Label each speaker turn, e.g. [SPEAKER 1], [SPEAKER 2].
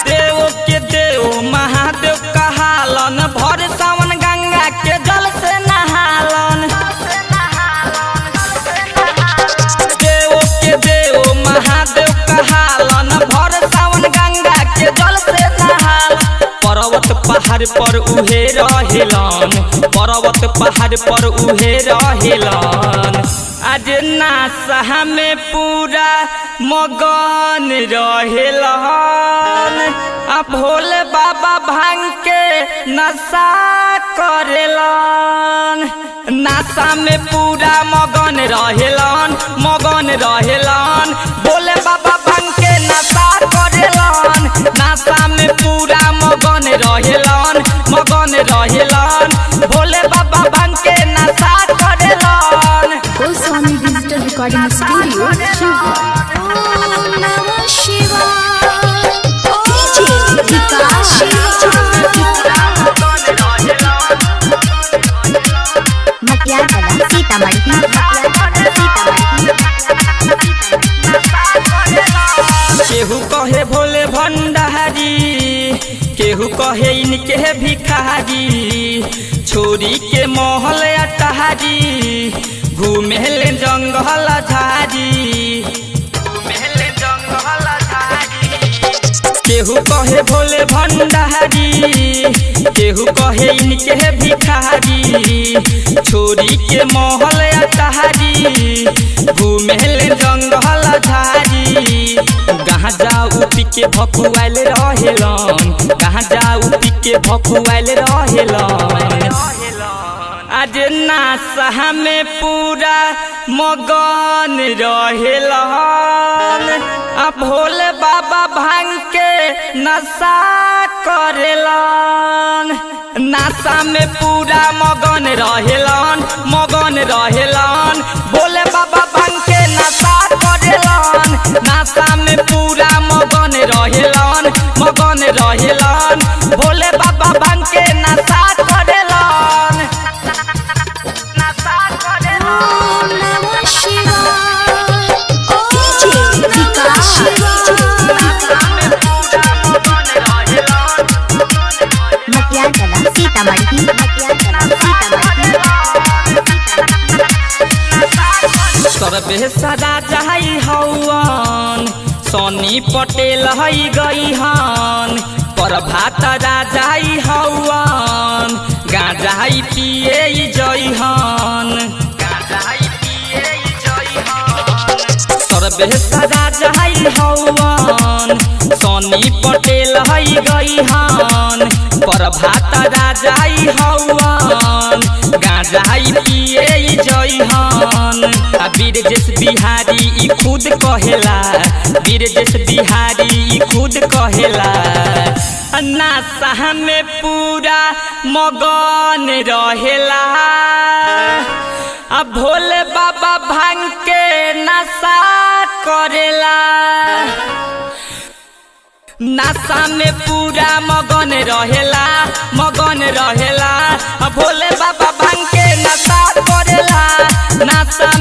[SPEAKER 1] देव के देव महादेव कहालन, भर सावन गंगा के जल से नहालन। देव के देव महादेव कहालन, भर सावन गंगा के जल से नहालन। पर्वत पहाड़ पर उहे रहेलन, पर्वत पहाड़ पर उहे रहेलन। आज नासा में पूरा मगन रहेलन, आ भोले बाबा भांग के नशा करेलन। नासा में पूरा मगन रहेलन, मगन रहेलन, भोले बाबा भांग के नशा करेलन। नासा में पूरा मगन रहेलन, मगन रहेलन, भोले बाबा भांग के नशा करेलन।
[SPEAKER 2] गोस्वामी डिजिटल रिकॉर्डिंग स्टूडियो
[SPEAKER 1] केहू कहे भोले भंडारी, केहू कहे इनके भिखारी। छोरी के महल अटहारी, घूमेल जंगल झाड़ी, घूमेल जंगल झाड़ी। केहू कहे भोले भंडारी, केहू कहे इनके भिखारी। छोरी के महल अटहारी, घूमेल जंगल झाड़ी। कहाँ जाऊ पी के भकुआल रहेलन, कहाँ जाऊ पी के भकुआल रहेलन। आज नासा में पूरा मगन रहेलन, आ भोले बाबा भांग के नशा करेलन। नासा में पूरा मगन रहेलन, मगन रहेलन, भोले बाबा भांग के नशा करेलन। नासा में पूरा मगन रहेलन, मगन रहेलन, भोले बाबा भांग के नशा करेलन। सर्वे सदा जाई हवन, सोनी पटेल हई गई हन। प्रभात राजाई हवन, गांजाई पिए जई हन, गांजाई पिए जई हन। सर्वे सदा जाई हवन, सोनी पटेल हई गई हन। प्रभात राजाई हवन, गांजाई पिए जई हन। बीरजेश बिहारी ई खुद कहेला, बीरजेश बिहारी ई खुद कहेला। नासा में पूरा मगन रहेला, आ भोले बाबा भांग के नशा करेला। नासा में पूरा मगन रहेला, मगन रहेला, भोले बाबा भांग के नशा करेला। नासा